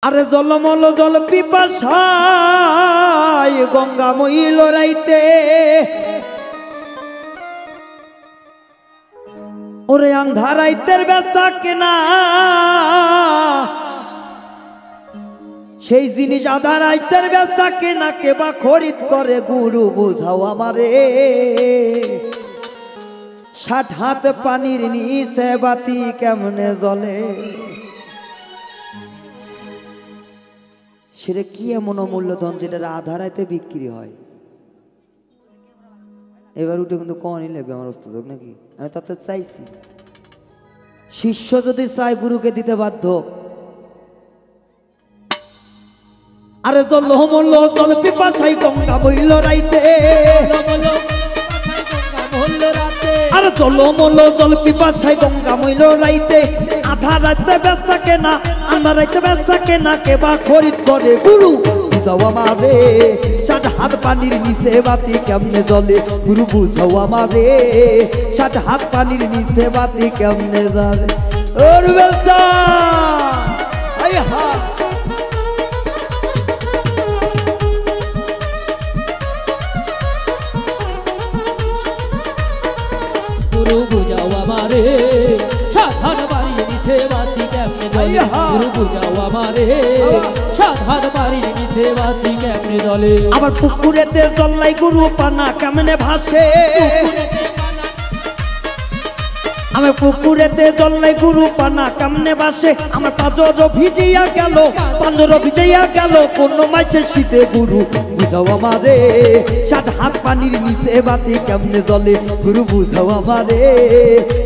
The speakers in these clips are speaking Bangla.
আরে জলমল জল পিপাসায় গঙ্গাময়ী লড়াইতে ওরে আন্ধারাইতের বেচা কেনা সেই জিনিস আধারাইতের বেচা কেনা কে বা খরিদ করে গুরু বুঝাও আমারে 60 হাত পানির নিচে বাতি কেমনে জ্বলে সেটা কি এমন অমূল্যধন যেটা আধারাইতে বিক্রি হয় এবার উঠে কিন্তু কনই লাগবে আমার ওস্তাদ নাকি আমি তাতে চাইছি শিষ্য যদি চায় গুরুকে দিতে বাধ্য আরে জল মল জল পিপাসাই গঙ্গা বইল রাইতে আরে জল মল জল পিপাসাই গঙ্গা বইল রাইতে আধা রাতে বেচা কেনা আন্ধার রাইতে বেচা কেনা কে বা খরিদ করে গুরু বুঝাও আমারে 60 হাত পানির নিচে বাতি কেমনে জ্বলে গুরু বুঝাও আমারে 60 হাত পানির নিচে বাতি কেমনে জ্বলে ওর বেচা আই হা গুরু বুঝাও আমারে 60 হাত পানির নিচে বাতি কেমনে জ্বলে গুরু বুঝাও আমারে 60 হাত পানির নিচে বাতি কেমনে জ্বলে আবার পুকুরেতে জল্লাই গুরু পানা কেমনে ভাসে আমার পুকুরেতে জল্লাই গুরু পানা কেমনে ভাসে আমার পাঁজর ভিজিয়া গেল কোন মাসের শীতে গুরু বুঝাও আমারে 60 হাত পানির নিচে বাতি কেমনে জ্বলে গুরু বুঝাও আমারে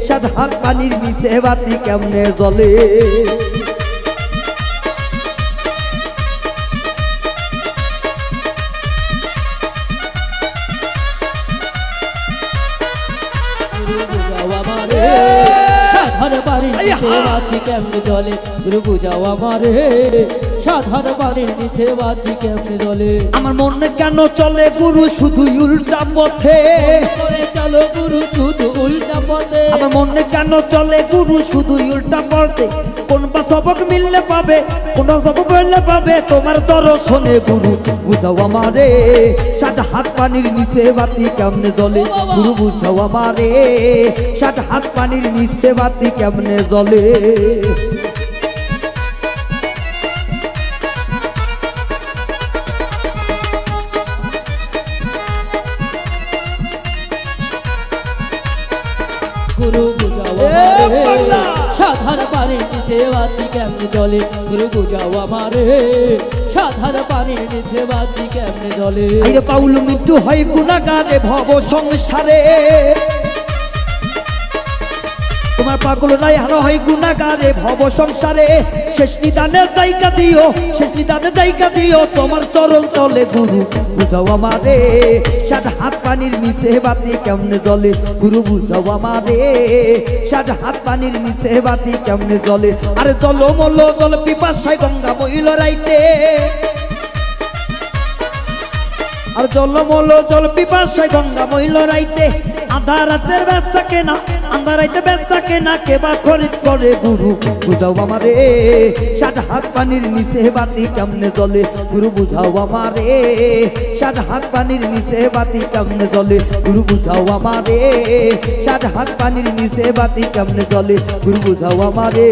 60 হাত পানির নিচে বাতি কেমনে জ্বলে কেমনে জ্বলে গুরু বুঝাও আমারে 60 হাত পানির নিচে বাতি কেমনে জ্বলে আমার মনে কেন চলে গুরু শুধু উল্টা পথে চলো গুরু শুধু উল্টা পথে আমার মনে কেন চলে গুরু শুধু উল্টা পথে কোন বা সবক মিললে পাবে কোন সবক মিললে পাবে তোমার দর্শনে গুরু বুঝাও আমারে 60 হাত পানির নিচে বাতি কেমনে জ্বলে গুরু বুঝাও আমারে 60 হাত পানির নিচে বাতি কেমনে জ্বলে গুরু বুঝাও আমারে 60 হাত পানির নিচে বাতি কেমনে জ্বলে গুরু বুঝাও আমারে 60 হাত পানির নিচে বাতি কেমনে জ্বলে আইরে পাউল মৃত্যু হয় গুনাহগারে ভব সংসারে তোমার পাগল নাই হারা হয় গুনাহগারে ভব সংসারে শেষ নিদানের জায়গা দিও তোমার চরণ তলে গুরু বুঝাও আমারে 60 হাত পানির নিচে বাতি কেমনে জ্বলে গুরু বুঝাও আমারে 60 হাত পানির নিচে বাতি কেমনে জ্বলে আরে জল মল জল পিপাসায় গঙ্গা বইল রাইতে আর জল মল জল পিপাসায় গঙ্গা বইল রাইতে আধার রাতের বেচা কেনা আন্ধারাইতে বেচা কেনা কে বা খরিদ করে গুরু বুঝাও আমারে 60 হাত পানির নিচে বাতি কেমনে জ্বলে গুরু বুঝাও আমারে 60 হাত পানির নিচে বাতি কেমনে জ্বলে গুরু বুঝাও আমারে 60 হাত পানির নিচে বাতি কেমনে জ্বলে গুরু বুঝাও আমারে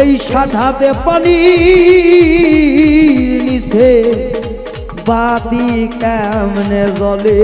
এই 60 হাতে পানির নিচে বাতি কেমনে জ্বলে।